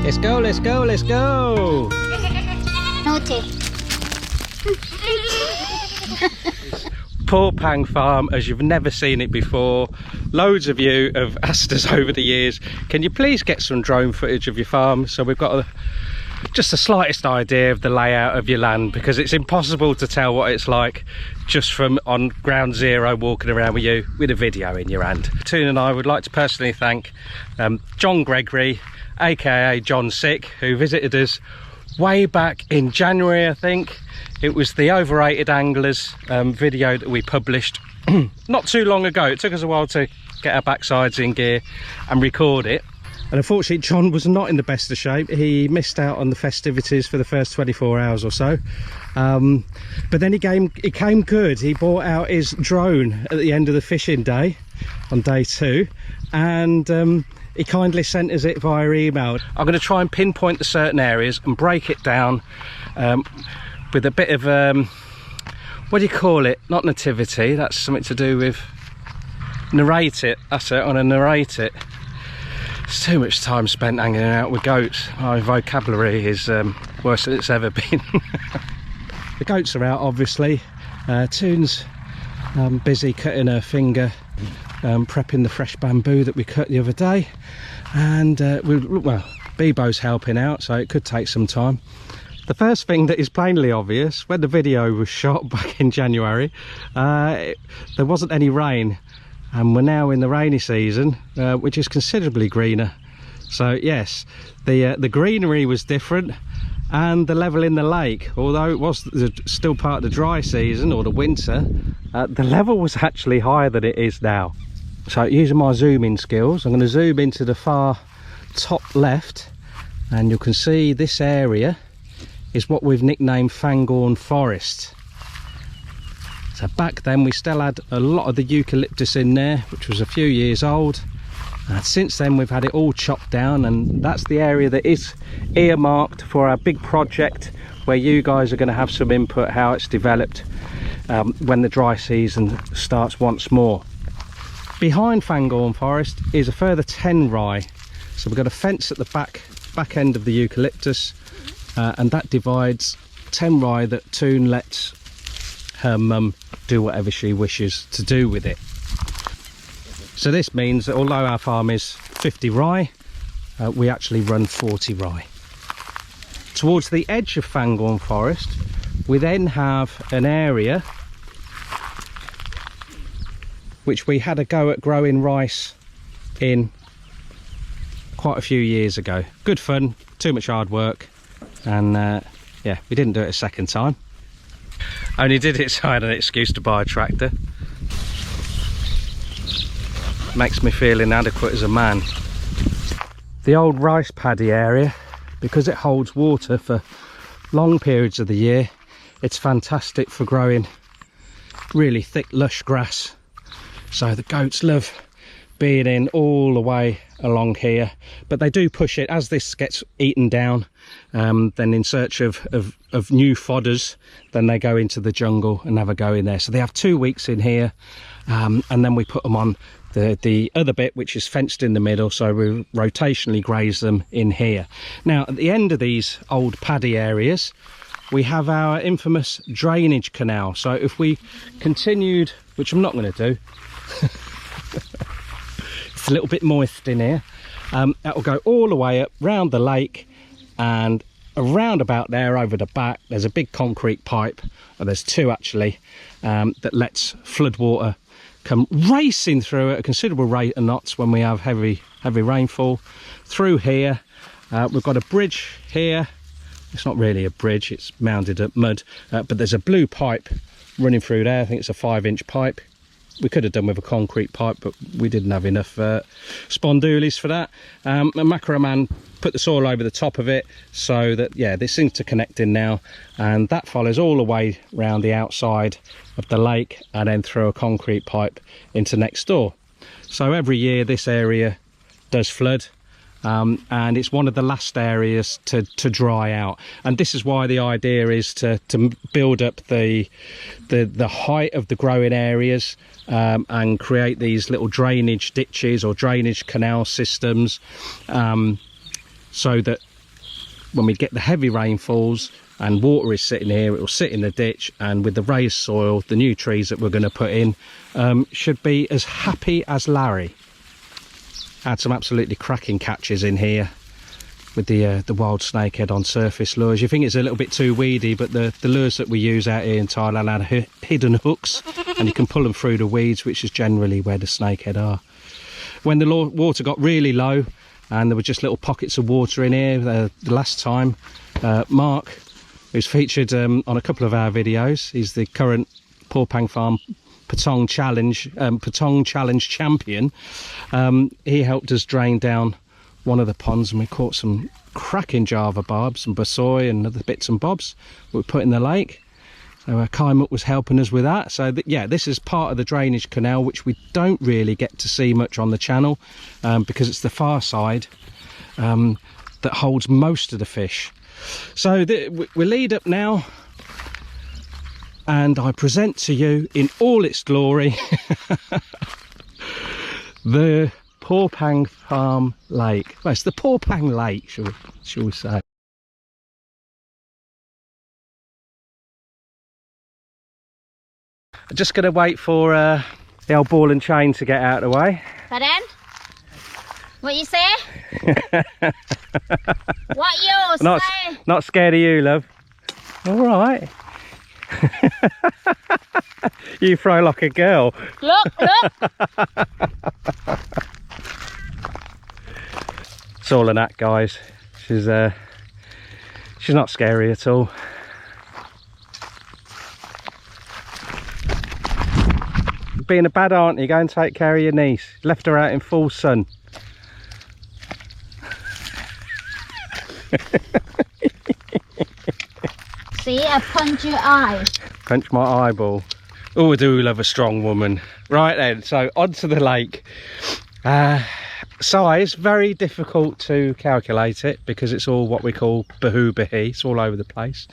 Let's go, let's go, let's go. Naughty. Porpeang farm as you've never seen it before. Loads of you have asked us over the years, can you please get some drone footage of your farm? So we've got just the slightest idea of the layout of your land, because it's impossible to tell what it's like just from on ground zero walking around with you with a video in your hand. Toon and I would like to personally thank John Gregory, aka John Sick, who visited us way back in January, I think. It was the Overrated Anglers video that we published not too long ago. It took us a while to get our backsides in gear and record it. And unfortunately, John was not in the best of shape. He missed out on the festivities for the first 24 hours or so. But then he came good. He brought out his drone at the end of the fishing day, on day 2. And he kindly sent us it via email. I'm going to try and pinpoint the certain areas and break it down with a bit of, what do you call it? Not nativity, that's something to do with, narrate it. That's it, I want to narrate it. It's too much time spent hanging out with goats. My vocabulary is worse than it's ever been. The goats are out, obviously. Toon's busy cutting her finger, prepping the fresh bamboo that we cut the other day. And well, Bebo's helping out, so it could take some time. The first thing that is plainly obvious, when the video was shot back in January, there wasn't any rain. And we're now in the rainy season, which is considerably greener. So yes, the greenery was different, and the level in the lake, although it was still part of the dry season or the winter, the level was actually higher than it is now. So using my zooming skills, I'm going to zoom into the far top left, and you can see this area is what we've nicknamed Fangorn Forest. So back then we still had a lot of the eucalyptus in there, which was a few years old. And since then we've had it all chopped down, and that's the area that is earmarked for our big project, where you guys are going to have some input how it's developed when the dry season starts once more. Behind Fangorn Forest is a further 10 rye. So we've got a fence at the back end of the eucalyptus, and that divides 10 rye that Toon lets her mum do whatever she wishes to do with it. So this means that although our farm is 50 rye, we actually run 40 rye. Towards the edge of Fangorn Forest, we then have an area which we had a go at growing rice in quite a few years ago. Good fun, too much hard work, and yeah, we didn't do it a second time. Only did it so I had an excuse to buy a tractor. Makes me feel inadequate as a man. The old rice paddy area, because it holds water for long periods of the year, it's fantastic for growing really thick lush grass. So the goats love being in all the way along here, but they do push it as this gets eaten down, then in search of new fodders, then they go into the jungle and have a go in there. So they have 2 weeks in here, and then we put them on the other bit, which is fenced in the middle, so we rotationally graze them in here. Now at the end of these old paddy areas we have our infamous drainage canal. So if we continued, which I'm not going to do, it's a little bit moist in here, that will go all the way up round the lake, and around about there over the back there's a big concrete pipe, or there's 2 actually, that lets flood water come racing through at a considerable rate of knots when we have heavy rainfall. Through here we've got a bridge here. It's not really a bridge, it's mounded up mud, but there's a blue pipe running through there. I think it's a 5-inch pipe. We could have done with a concrete pipe, but we didn't have enough spondoolies for that. And Macro Man put the soil over the top of it, so that, yeah, this thing's interconnecting now, and that follows all the way around the outside of the lake and then through a concrete pipe into next door. So every year this area does flood, and it's one of the last areas to dry out, and this is why the idea is to build up the height of the growing areas, and create these little drainage ditches or drainage canal systems, so that when we get the heavy rainfalls and water is sitting here, it will sit in the ditch, and with the raised soil, the new trees that we're going to put in should be as happy as Larry. Had some absolutely cracking catches in here with the wild snakehead on surface lures. You think it's a little bit too weedy, but the lures that we use out here in Thailand have hidden hooks, and you can pull them through the weeds, which is generally where the snakehead are. When the water got really low and there were just little pockets of water in here, the last time, Mark, who's featured on a couple of our videos, he's the current Porpeang Farm Patong Challenge champion. He helped us drain down one of the ponds, and we caught some cracking Java barbs and basoi and other bits and bobs we put in the lake. So Kaimut was helping us with that. So yeah, this is part of the drainage canal, which we don't really get to see much on the channel because it's the far side that holds most of the fish. So we lead up now, and I present to you in all its glory the Porpeang Farm Lake. Well, it's the Porpeang Lake, shall we say. I'm just going to wait for the old ball and chain to get out of the way. Pardon? What you say? What you say? Not scared of you, love. All right. You throw like a girl. Look, look. It's all in that, guys. She's not scary at all. Being a bad auntie, go and take care of your niece. Left her out in full sun. See, I punch your eye. Punch my eyeball. Oh, I do love a strong woman. Right then, so onto the lake. Size, very difficult to calculate it because it's all what we call bahu-bahi. It's all over the place.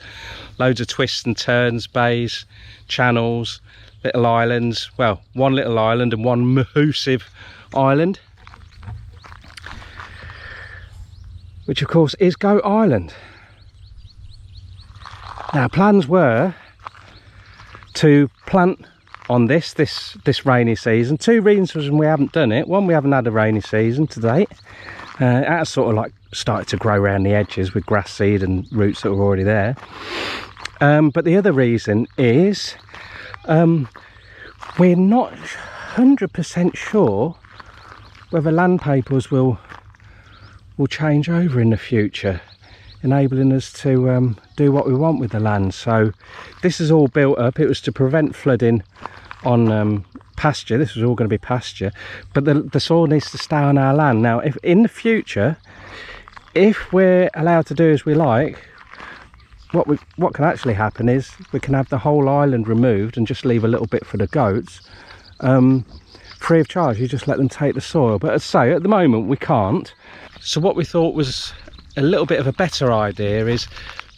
Loads of twists and turns, bays, channels, little islands. Well, one little island and one massive island, which of course is Goat Island. Now, plans were to plant on this rainy season. Two reasons we haven't done it. One, we haven't had a rainy season to date. It has sort of like started to grow around the edges with grass seed and roots that were already there. But the other reason is we're not 100% sure whether land papers will change over in the future, enabling us to do what we want with the land. So this is all built up. It was to prevent flooding on pasture. This was all going to be pasture, but the soil needs to stay on our land. Now, if in the future, if we're allowed to do as we like, what can actually happen is we can have the whole island removed and just leave a little bit for the goats, free of charge. You just let them take the soil. But as I say, at the moment we can't. So what we thought was a little bit of a better idea is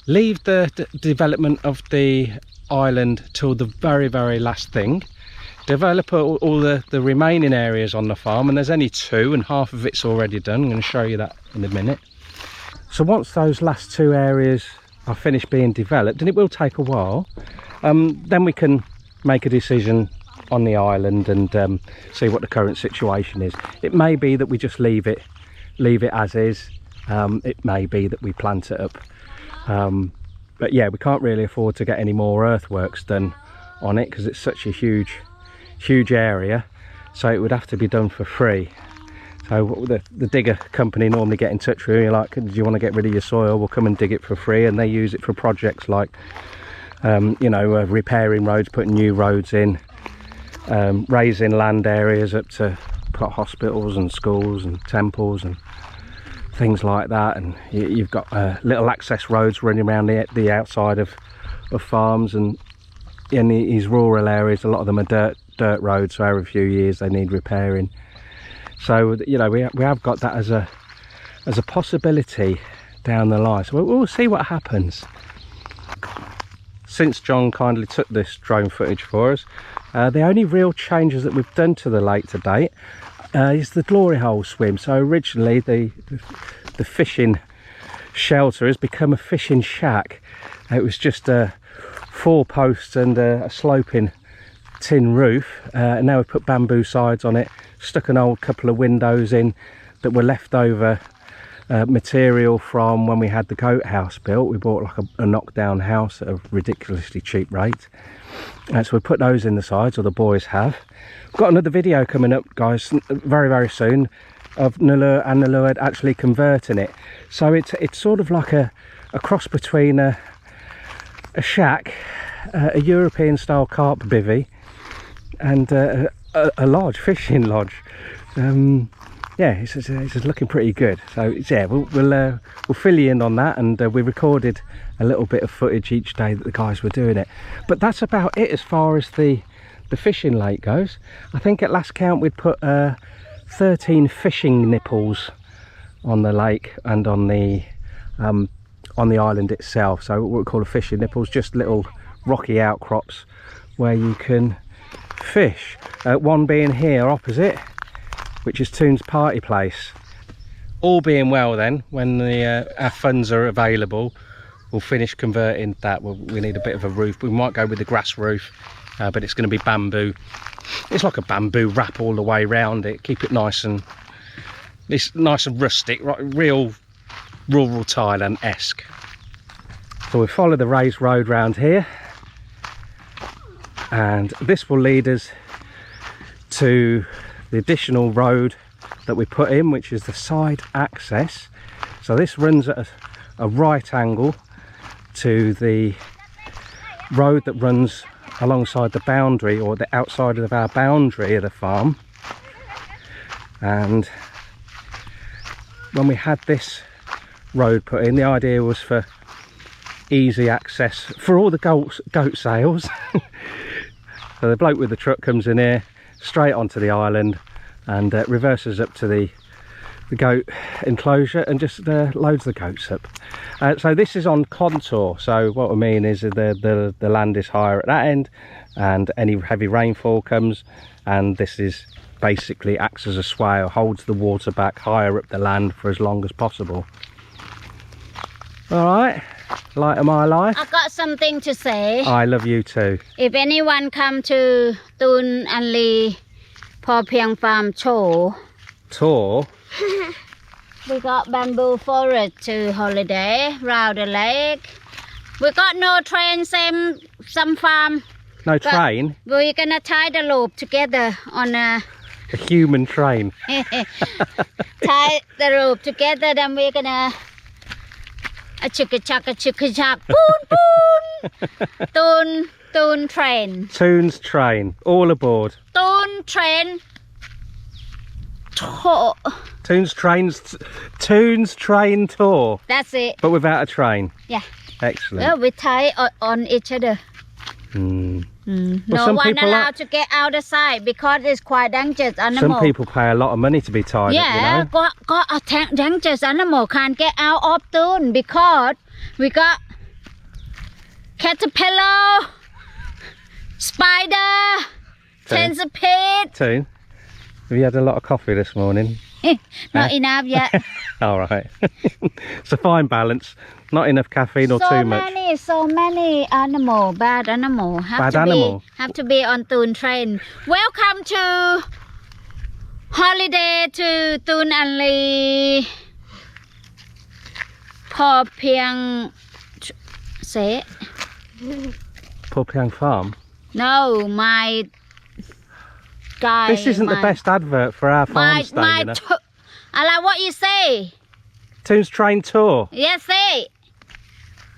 leave the development of the island till the very, very last thing. Develop all the remaining areas on the farm, and there's only 2 and half of it's already done. I'm going to show you that in a minute. So once those last 2 areas are finished being developed, and it will take a while, then we can make a decision on the island and see what the current situation is. It may be that we just leave it as is. It may be that we plant it up, but yeah, we can't really afford to get any more earthworks done on it because it's such a huge area, so it would have to be done for free. So the digger company normally get in touch with you, like, do you want to get rid of your soil? We'll come and dig it for free, and they use it for projects like you know, repairing roads, putting new roads in, raising land areas up to put hospitals and schools and temples and things like that. And you've got little access roads running around the outside of farms, and in these rural areas a lot of them are dirt roads, so every few years they need repairing. So you know, we have got that as a possibility down the line. So we'll see what happens. Since John kindly took this drone footage for us, the only real changes that we've done to the lake to date is the glory hole swim. So originally the fishing shelter has become a fishing shack. It was just 4 posts and a sloping tin roof, and now we've put bamboo sides on it, stuck an old couple of windows in that were leftover material from when we had the goat house built. We bought like a knockdown house at a ridiculously cheap rate, so we put those in the sides, or the boys have. We've got another video coming up, guys, very soon, of Napier and Napier actually converting it. So it's sort of like a cross between a shack, a European style carp bivvy, and a large fishing lodge. Yeah, it's looking pretty good. So yeah, we'll fill you in on that, and we recorded a little bit of footage each day that the guys were doing it. But that's about it as far as the fishing lake goes. I think at last count we'd put 13 fishing nipples on the lake and on the island itself. So what we call a fishing nipples, just little rocky outcrops where you can fish. One being here opposite, which is Toon's party place. All being well, then, when our funds are available, we'll finish converting that. We need a bit of a roof. We might go with the grass roof, but it's going to be bamboo. It's like a bamboo wrap all the way around it. Keep it nice and rustic, real rural Thailand-esque. So we follow the raised road round here, and this will lead us to the additional road that we put in, which is the side access. So this runs at a right angle to the road that runs alongside the boundary, or the outside of our boundary of the farm. And when we had this road put in, the idea was for easy access for all the goat sales. So the bloke with the truck comes in here straight onto the island and reverses up to the goat enclosure and just loads the goats up. So this is on contour, so what I mean is the land is higher at that end, and any heavy rainfall comes, and this is basically acts as a swale, holds the water back higher up the land for as long as possible. All right, light of my life. I got something to say. I love you too. If anyone come to Toon and Leigh Porpeang farm tour, we got bamboo forest to holiday round the lake. We got no train, some farm. No train? We're gonna tie the rope together on a human train. Tie the rope together, then we're gonna a chicka boon. Toon train. Toon's train, all aboard. Toon train. Tour. Toon's train tour. That's it. But without a train. Yeah. Excellent. Well, we tie on each other. Well, no one allowed to get out the side because it's quite dangerous animal. Some people pay a lot of money to be tied up, you know? got a dangerous animal can't get out of Toon because we got caterpillar, spider, centipede. Toon, have you had a lot of coffee this morning? Not enough yet. All right. It's a fine balance. Not enough caffeine or too much. So many animal, bad animal. Have to be on Toon train. Welcome to holiday to Toon and Leigh Porpeang. Say it. Porpeang farm? No, my guy. This isn't the best advert for our farm stay, you know. I like what you say. Toon's train tour. Yes, say.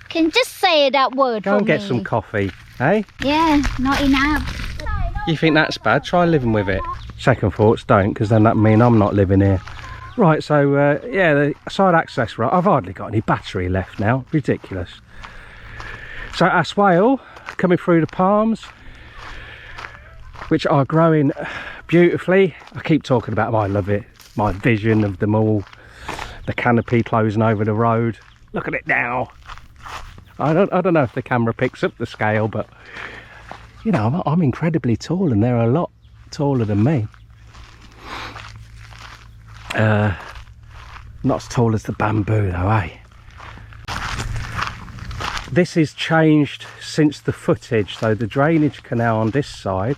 Can you just say that word Go for and get me? some coffee, eh? Yeah, not enough. You think that's bad? Try living with it. Second thoughts, don't, because then that mean I'm not living here. Right, so yeah, the side access, right, I've hardly got any battery left now. Ridiculous. So our swale coming through the palms, which are growing beautifully. I keep talking about them, I love it. My vision of them all. The canopy closing over the road. Look at it now. I don't know if the camera picks up the scale, but you know, I'm incredibly tall and they're a lot taller than me. Not as tall as the bamboo though, eh? This is changed since the footage. So the drainage canal on this side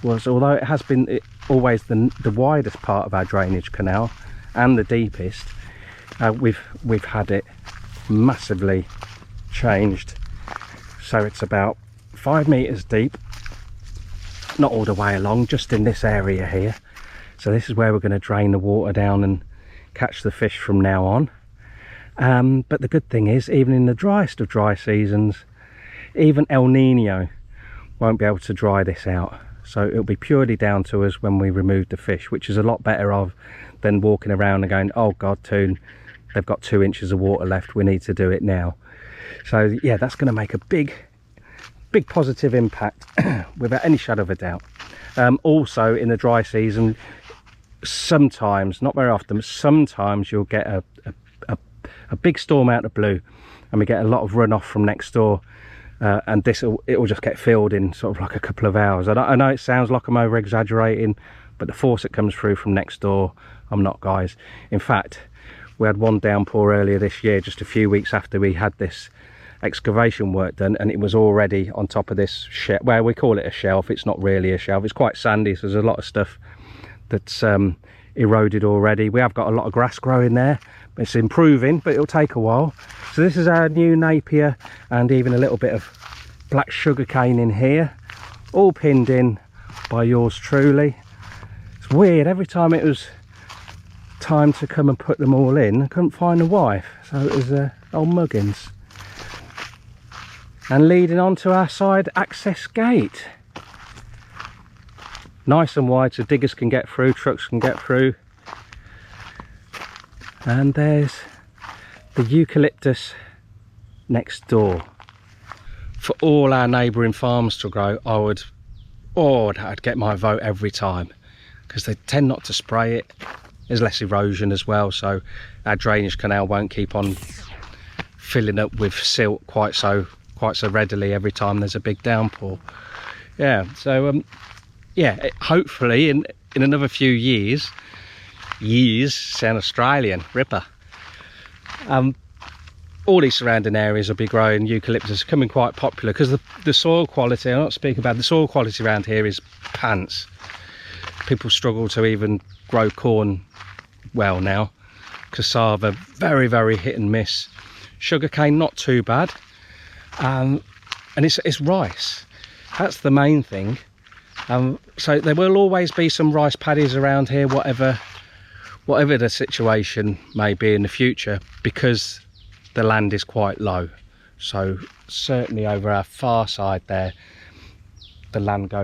was, although it has been always the widest part of our drainage canal and the deepest, we've had it massively changed. So it's about 5 meters deep, not all the way along, just in this area here. So this is where we're going to drain the water down and catch the fish from now on. But the good thing is, even in the driest of dry seasons, even El Nino won't be able to dry this out. So it'll be purely down to us when we remove the fish, which is a lot better than walking around and going, oh God, Toon, they've got 2 inches of water left, we need to do it now. So yeah, that's going to make a big positive impact without any shadow of a doubt. Also in the dry season, sometimes, not very often, but sometimes you'll get a big storm out of the blue and we get a lot of runoff from next door, and it will just get filled in sort of like a couple of hours. I know it sounds like I'm over exaggerating, but the force that comes through from next door, I'm not, guys. In fact, we had one downpour earlier this year, just a few weeks after we had this excavation work done, and it was already on top of this shelf. Well, we call it a shelf, it's not really a shelf, it's quite sandy, so there's a lot of stuff that's eroded already. We have got a lot of grass growing there, but it's improving, but it'll take a while. So this is our new Napier, and even a little bit of black sugar cane in here, all pinned in by yours truly. It's weird, every time it was time to come and put them all in, I couldn't find a wife, so it was old Muggins. And leading on to our side access gate, nice and wide so diggers can get through, trucks can get through. And there's the eucalyptus next door. For all our neighbouring farms to grow, I'd get my vote every time, because they tend not to spray it. There's less erosion as well, so our drainage canal won't keep on filling up with silt quite so readily every time there's a big downpour. Yeah, so yeah, hopefully in another few years, sound Australian, ripper, all these surrounding areas will be growing eucalyptus, becoming quite popular, because the soil quality, I'm not speaking about the soil quality around here, is pants. People struggle to even grow corn well now. Cassava, very, very hit and miss. Sugarcane, not too bad. And it's rice, that's the main thing. So there will always be some rice paddies around here, whatever the situation may be in the future, because the land is quite low. So certainly over our far side there, the land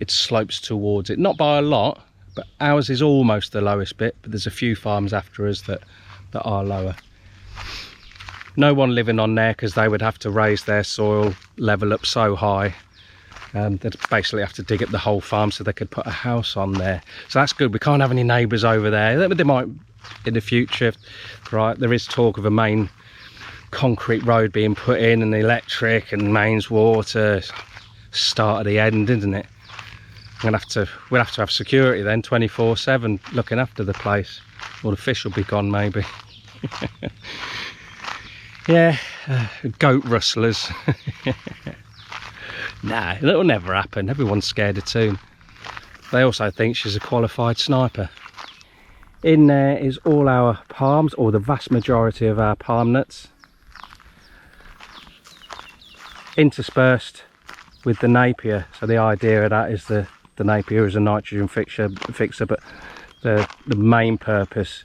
it slopes towards it, not by a lot, but ours is almost the lowest bit, but there's a few farms after us that are lower. No one living on there, because they would have to raise their soil level up so high. They'd basically have to dig up the whole farm so they could put a house on there. So that's good. We can't have any neighbours over there. They might in the future, right? There is talk of a main concrete road being put in, and electric and mains water. Start at the end, isn't it? We'll have to have security then, 24/7, looking after the place. Or the fish will be gone, maybe. Yeah, goat rustlers. Nah, that'll never happen. Everyone's scared of Toon. They also think she's a qualified sniper. In there is all our palms, or the vast majority of our palm nuts, interspersed with the Napier. So the idea of that is the Napier is a nitrogen fixer, but the main purpose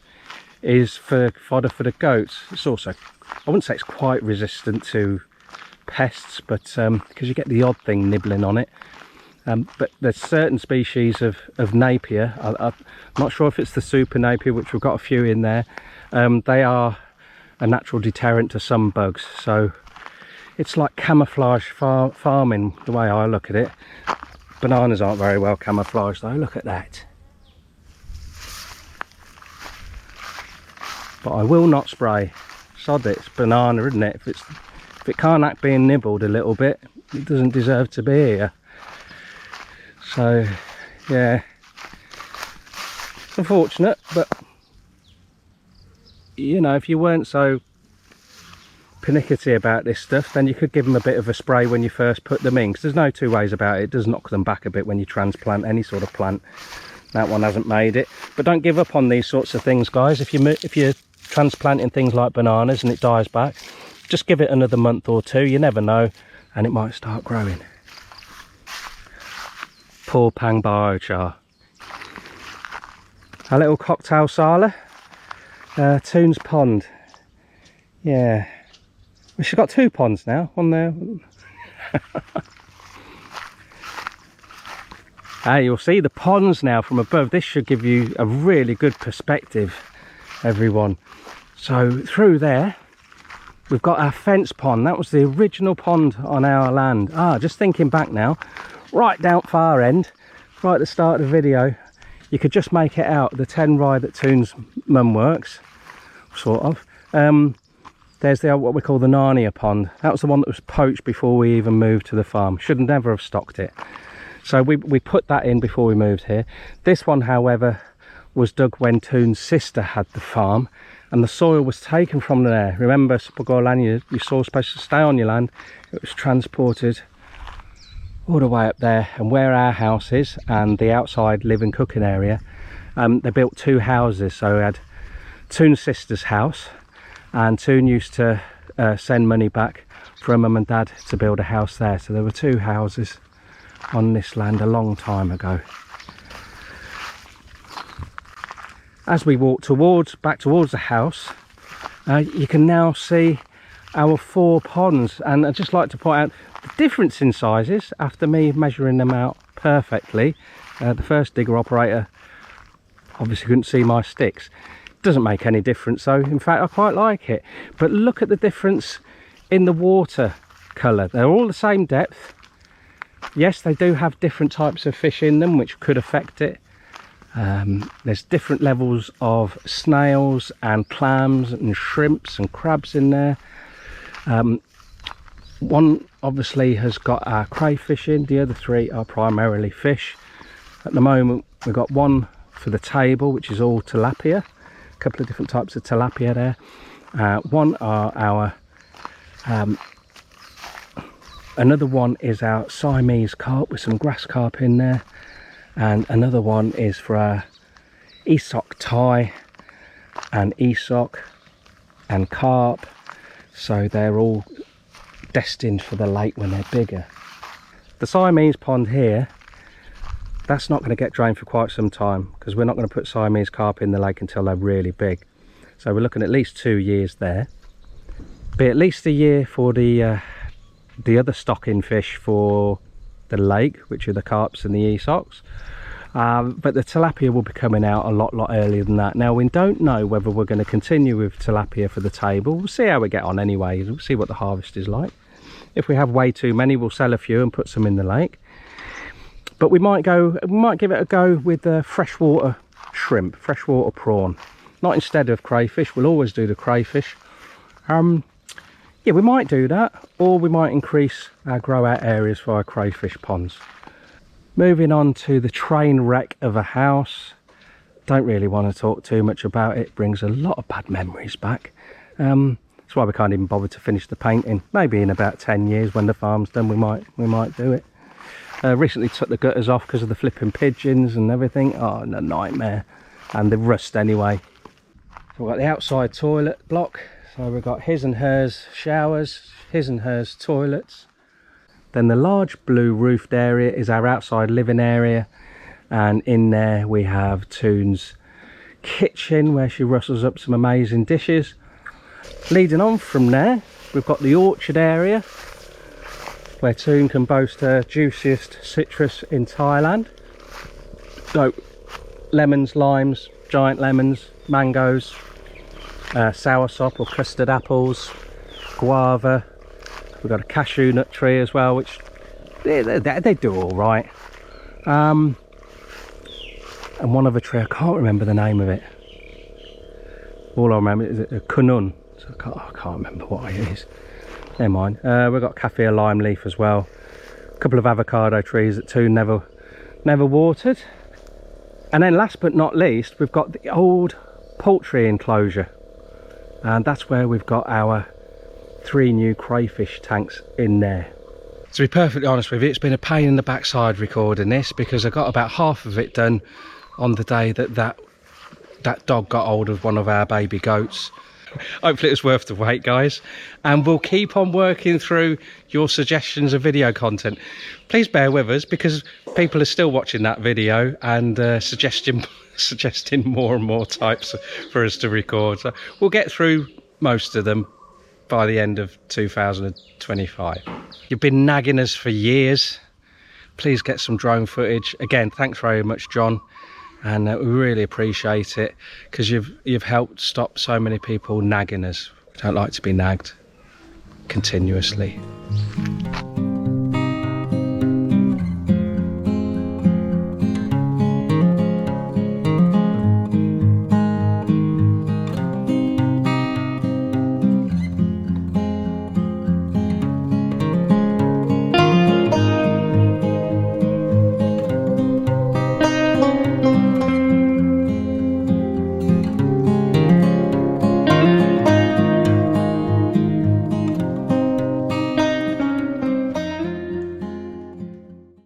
is for fodder for the goats. It's also, I wouldn't say it's quite resistant to pests, but because you get the odd thing nibbling on it. But there's certain species of Napier, I'm not sure if it's the super Napier, which we've got a few in there. They are a natural deterrent to some bugs, so it's like camouflage farming, the way I look at it. Bananas aren't very well camouflaged though, look at that. But I will not spray. Sod it, it's banana, isn't it? If it can't act being nibbled a little bit, it doesn't deserve to be here. So yeah, it's unfortunate, but you know, if you weren't so pernickety about this stuff, then you could give them a bit of a spray when you first put them in, because there's no two ways about it. It does knock them back a bit when you transplant any sort of plant. That one hasn't made it. But don't give up on these sorts of things, guys. If you're transplanting things like bananas and it dies back, just give it another month or two. You never know, and it might start growing. Porpeang biochar. A little cocktail sala. Toon's pond. Yeah. Well, she's got 2 ponds now. One there. Hey, you'll see the ponds now from above. This should give you a really good perspective, everyone. So through there, we've got our fence pond. That was the original pond on our land. Just thinking back now, right down far end, right at the start of the video, you could just make it out, the 10 ride that Toon's mum works, sort of. There's what we call the Napier pond. That was the one that was poached before we even moved to the farm. Should never have stocked it. So we put that in before we moved here. This one, however, was dug when Toon's sister had the farm, and the soil was taken from there. Remember, your soil's supposed to stay on your land. It was transported all the way up there, and where our house is and the outside living cooking area, they built 2 houses. So we had Toon's sister's house, and Toon used to send money back for her mum and dad to build a house there. So there were 2 houses on this land a long time ago. As we walk back towards the house, you can now see our 4 ponds, and I'd just like to point out the difference in sizes after me measuring them out perfectly. The first digger operator obviously couldn't see my sticks. Doesn't make any difference though. In fact, I quite like it. But look at the difference in the water colour. They're all the same depth. Yes, they do have different types of fish in them, which could affect it. There's different levels of snails and clams and shrimps and crabs in there. One obviously has got our crayfish in. The other 3 are primarily fish. At the moment, we've got one for the table, which is all tilapia. A couple of different types of tilapia there. One are our another one is our Siamese carp with some grass carp in there, and another one is for our Esoc Thai and Esoc and carp. So they're all destined for the lake when they're bigger. The Siamese pond here, that's not going to get drained for quite some time, because we're not going to put Siamese carp in the lake until they're really big. So we're looking at least 2 years there. Be at least a year for the other stocking fish for the lake, which are the carps and the Esocs. But the tilapia will be coming out a lot earlier than that. Now, we don't know whether we're going to continue with tilapia for the table. We'll see how we get on anyway. We'll see what the harvest is like. If we have way too many, we'll sell a few and put some in the lake. But we might give it a go with freshwater shrimp, freshwater prawn. Not instead of crayfish. We'll always do the crayfish. Yeah, we might do that, or we might increase our grow out areas for our crayfish ponds. Moving on to the train wreck of a house. Don't really want to talk too much about it. Brings a lot of bad memories back. That's why we can't even bother to finish the painting. Maybe in about 10 years when the farm's done, we might do it. Recently took the gutters off because of the flipping pigeons and everything. Oh, a nightmare. And the rust anyway. So we've got the outside toilet block. So we've got his and hers showers, his and hers toilets. Then the large blue roofed area is our outside living area. And in there we have Toon's kitchen, where she rustles up some amazing dishes. Leading on from there, we've got the orchard area, where Toon can boast her juiciest citrus in Thailand. So lemons, limes, giant lemons, mangoes, soursop or custard apples, guava. We've got a cashew nut tree as well, which they do all right. And one other tree, I can't remember the name of it. All I remember is a kunun. So I can't remember what it is. Never mind. We've got kaffir lime leaf as well. A couple of avocado trees that Toon never watered. And then last but not least, we've got the old poultry enclosure. And that's where we've got our 3 new crayfish tanks in there. To be perfectly honest with you, it's been a pain in the backside recording this, because I got about half of it done on the day that dog got hold of one of our baby goats. Hopefully it was worth the wait, guys, and we'll keep on working through your suggestions of video content. Please bear with us, because people are still watching that video and suggesting more and more types for us to record. So we'll get through most of them by the end of 2025. You've been nagging us for years. Please get some drone footage. Again, thanks very much, John. And we really appreciate it, because you've helped stop so many people nagging us. We don't like to be nagged continuously.